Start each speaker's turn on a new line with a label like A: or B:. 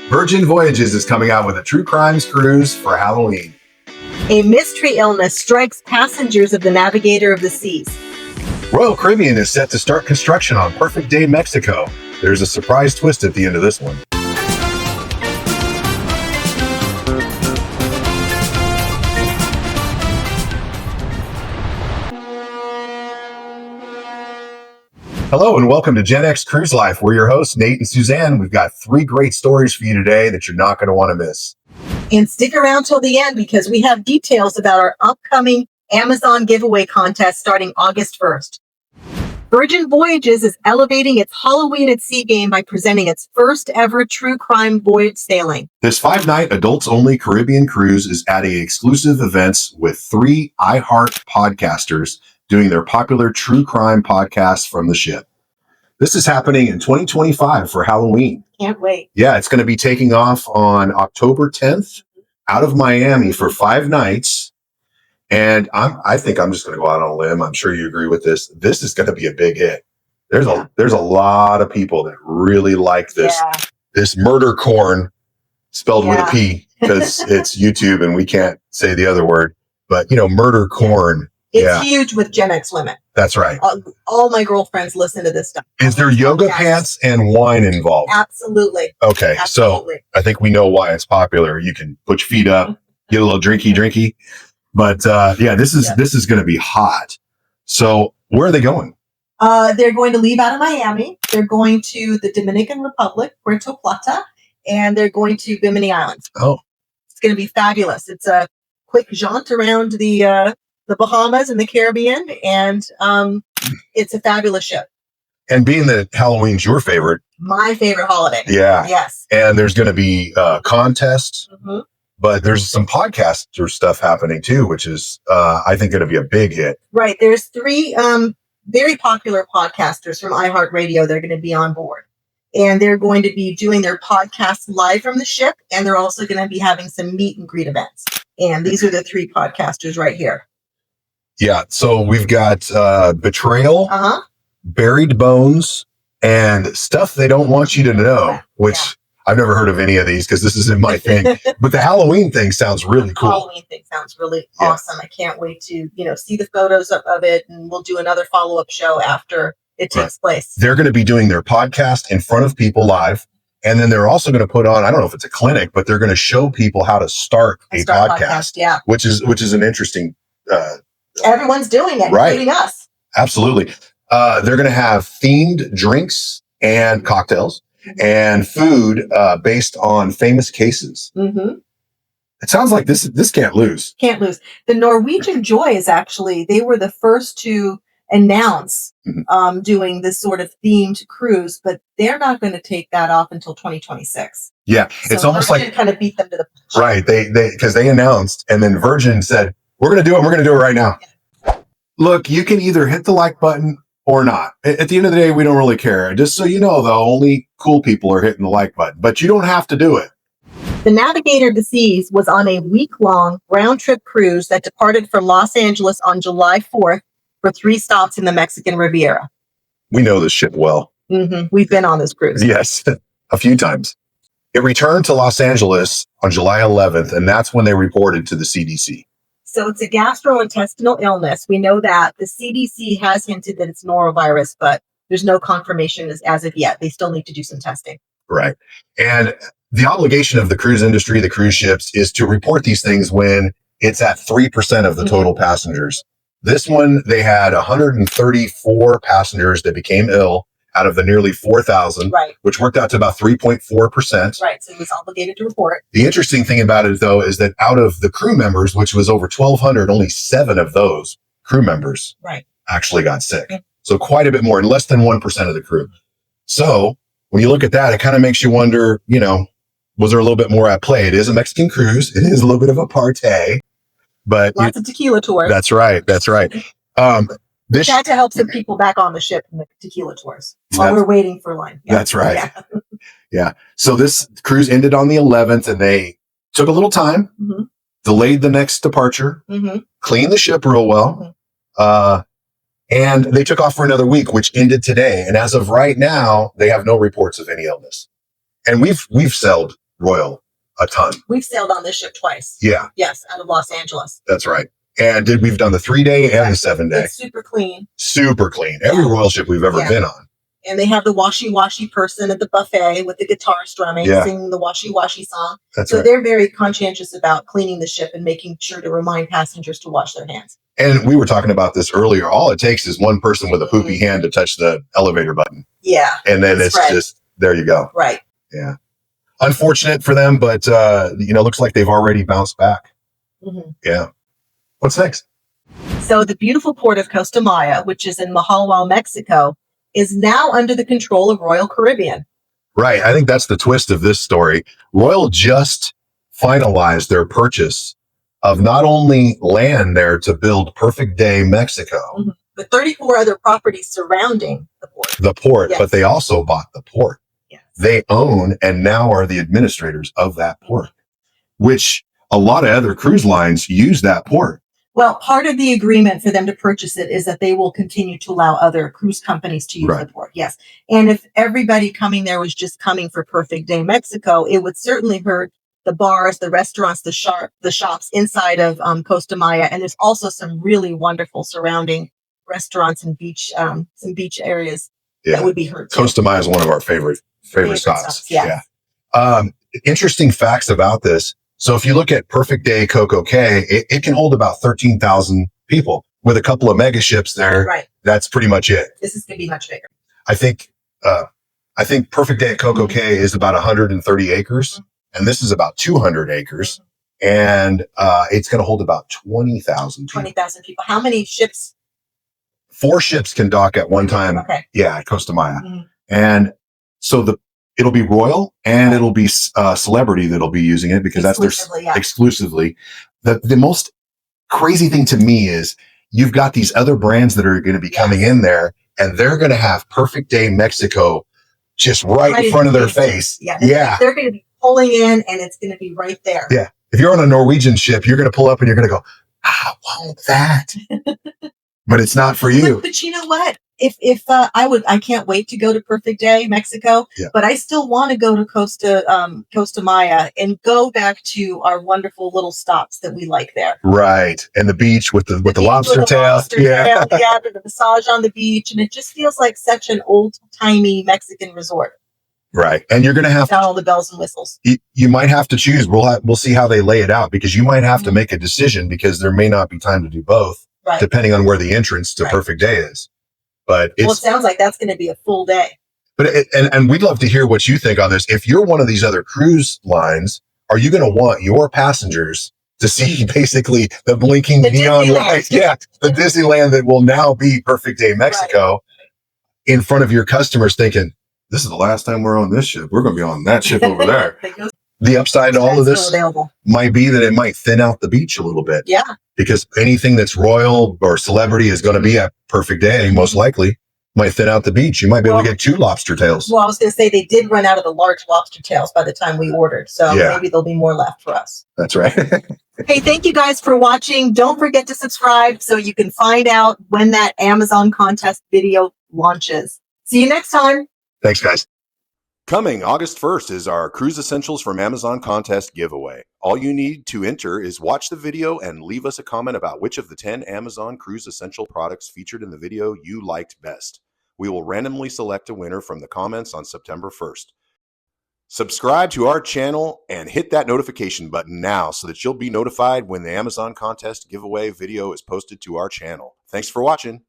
A: Virgin Voyages is coming out with a true crimes cruise for Halloween.
B: A mystery illness strikes passengers of the Navigator of the Seas.
A: Royal Caribbean is set to start construction on Perfect Day, Mexico. There's a surprise twist at the end of this one. Hello and welcome to Gen X Cruise Life. We're your hosts, Nate and Suzanne. We've got 3 great stories for you today that you're not going to want to miss.
B: And stick around till the end because we have details about our upcoming Amazon giveaway contest starting August 1st. Virgin Voyages is elevating its Halloween at Sea game by presenting its first ever true crime voyage sailing.
A: This 5-night adults-only Caribbean cruise is adding exclusive events with 3 iHEARTPodcasters doing their popular true crime podcasts from the ship. This is happening in 2025 for Halloween.
B: Can't wait.
A: Yeah, it's going to be taking off on October 10th out of Miami for 5 nights. And I think I'm just going to go out on a limb. I'm sure you agree with this. This is going to be a big hit. There's a lot of people that really like this murder corn spelled with a P because it's YouTube and we can't say the other word. But, murder corn.
B: It's huge with Gen X women.
A: That's right.
B: All my girlfriends listen to this stuff.
A: Is there yoga pants and wine involved?
B: Absolutely.
A: Okay.
B: Absolutely.
A: So I think we know why it's popular. You can put your feet up, get a little drinky. But this is going to be hot. So where are they going?
B: They're going to leave out of Miami. They're going to the Dominican Republic, Puerto Plata, and they're going to Bimini Islands.
A: Oh.
B: It's going to be fabulous. It's a quick jaunt around the Bahamas and the Caribbean, and it's a fabulous ship.
A: And being that Halloween's your favorite.
B: My favorite holiday.
A: Yeah.
B: Yes.
A: And there's going to be contests, but there's some podcaster stuff happening too, which is, I think, going to be a big hit.
B: Right. There's 3 very popular podcasters from iHeartRadio. They're going to be on board. And they're going to be doing their podcast live from the ship, and they're also going to be having some meet and greet events. And these are the 3 podcasters right here.
A: Yeah, so we've got Betrayal, Buried Bones, and Stuff They Don't Want You to Know, which I've never heard of any of these because this isn't my thing. But the Halloween thing sounds really cool.
B: Halloween thing sounds really awesome. I can't wait to, see the photos of it, and we'll do another follow-up show after it takes place. They're
A: going to be doing their podcast in front of people live. And then they're also going to put on, I don't know if it's a clinic, but they're going to show people how to start a podcast, which is an interesting
B: everyone's doing it, including us.
A: Absolutely. They're going to have themed drinks and cocktails and food based on famous cases. It sounds like this can't lose.
B: Can't lose. The Norwegian Joy is they were the first to announce doing this sort of themed cruise, but they're not going to take that off until 2026.
A: Yeah, so it's almost like
B: kind of beat them to the punch.
A: Right. They because they announced, and then Virgin said, we're going to do it. We're going to do it right now. Yeah. Look, you can either hit the like button or not. At the end of the day, we don't really care. Just so you know, though, only cool people are hitting the like button, but you don't have to do it.
B: The Navigator of the Seas was on a week-long round-trip cruise that departed from Los Angeles on July 4th for 3 stops in the Mexican Riviera.
A: We know this ship well.
B: We've been on this cruise.
A: Yes, a few times. It returned to Los Angeles on July 11th, and that's when they reported to the CDC.
B: So it's a gastrointestinal illness. We know that. The CDC has hinted that it's norovirus, but there's no confirmation as of yet. They still need to do some testing.
A: Right. And the obligation of the cruise industry, the cruise ships, is to report these things when it's at 3% of the total passengers. This one, they had 134 passengers that became ill out of the nearly 4,000, which worked out to about 3.4%.
B: Right, so he was obligated to report.
A: The interesting thing about it, though, is that out of the crew members, which was over 1,200, only 7 of those crew members actually got sick. So quite a bit more, less than 1% of the crew. So when you look at that, it kind of makes you wonder, was there a little bit more at play? It is a Mexican cruise. It is a little bit of a party. But
B: lots of tequila tours.
A: That's right.
B: We had to help some people back on the ship in the tequila tours while we're waiting for line.
A: Yeah. That's right. Yeah. So this cruise ended on the 11th, and they took a little time, delayed the next departure, cleaned the ship real well, and they took off for another week, which ended today. And as of right now, they have no reports of any illness. And we've sailed Royal a ton.
B: We've sailed on this ship twice.
A: Yeah.
B: Yes, out of Los Angeles.
A: That's right. And we've done the 3-day and the 7-day.
B: It's super clean.
A: Super clean. Every Royal ship we've ever been on.
B: And they have the washy-washy person at the buffet with the guitar strumming, singing the washy-washy song.
A: That's
B: so they're very conscientious about cleaning the ship and making sure to remind passengers to wash their hands.
A: And we were talking about this earlier. All it takes is one person with a poopy hand to touch the elevator button.
B: Yeah.
A: And then it's just, there you go.
B: Right.
A: Yeah. Unfortunate for them, but, looks like they've already bounced back. Mm-hmm. Yeah. What's next?
B: So the beautiful port of Costa Maya, which is in Mahalwal, Mexico, is now under the control of Royal Caribbean.
A: Right. I think that's the twist of this story. Royal just finalized their purchase of not only land there to build Perfect Day Mexico,
B: but 34 other properties surrounding the port.
A: But they also bought the port.
B: Yes.
A: They own and now are the administrators of that port, which a lot of other cruise lines use that port.
B: Well, part of the agreement for them to purchase it is that they will continue to allow other cruise companies to use the port. Yes. And if everybody coming there was just coming for Perfect Day Mexico, it would certainly hurt the bars, the restaurants, the shops inside of Costa Maya. And there's also some really wonderful surrounding restaurants and some beach areas that would be hurt too.
A: Costa Maya is one of our favorite spots.
B: Yeah.
A: Interesting facts about this. So if you look at Perfect Day Coco Cay, it can hold about 13,000 people with a couple of mega ships there.
B: Right.
A: That's pretty much it.
B: This is going to be much bigger.
A: I think Perfect Day at Coco Cay is about 130 acres, and this is about 200 acres, and it's going to hold about 20,000 people.
B: 20,000 people. How many ships?
A: 4 ships can dock at one time.
B: Okay.
A: Yeah, at Costa Maya. And so it'll be Royal and it'll be Celebrity that'll be using it because that's their exclusively. The most crazy thing to me is you've got these other brands that are going to be coming in there, and they're going to have Perfect Day Mexico just right in front of their face.
B: Yeah. They're going to be pulling in and it's going to be right there.
A: Yeah. If you're on a Norwegian ship, you're going to pull up and you're going to go, I want that. But it's not for you.
B: But you know what? If I can't wait to go to Perfect Day Mexico, but I still want to go to Costa Maya and go back to our wonderful little stops that we like there.
A: Right, and the beach with the lobster tail.
B: The massage on the beach, and it just feels like such an old timey Mexican resort.
A: Right, and you're going to have
B: all the bells and whistles.
A: You might have to choose. We'll see how they lay it out because you might have to make a decision because there may not be time to do both, depending on where the entrance to Perfect Day is. But it
B: sounds like that's going to be a full day.
A: But and we'd love to hear what you think on this. If you're one of these other cruise lines, are you going to want your passengers to see basically the blinking neon lights? Yeah, the Disneyland that will now be Perfect Day Mexico in front of your customers thinking, this is the last time we're on this ship. We're going to be on that ship over there. The upside to all of this might be that it might thin out the beach a little bit.
B: Yeah.
A: Because anything that's Royal or Celebrity is going to be at Perfect Day, most likely, might thin out the beach. You might be able to get 2 lobster tails.
B: Well, I was going to say they did run out of the large lobster tails by the time we ordered. So maybe there'll be more left for us.
A: That's right.
B: Hey, thank you guys for watching. Don't forget to subscribe so you can find out when that Amazon contest video launches. See you next time.
A: Thanks, guys. Coming August 1st is our Cruise Essentials from Amazon contest giveaway. All you need to enter is watch the video and leave us a comment about which of the 10 Amazon Cruise Essential products featured in the video you liked best. We will randomly select a winner from the comments on September 1st. Subscribe to our channel and hit that notification button now so that you'll be notified when the Amazon contest giveaway video is posted to our channel. Thanks for watching.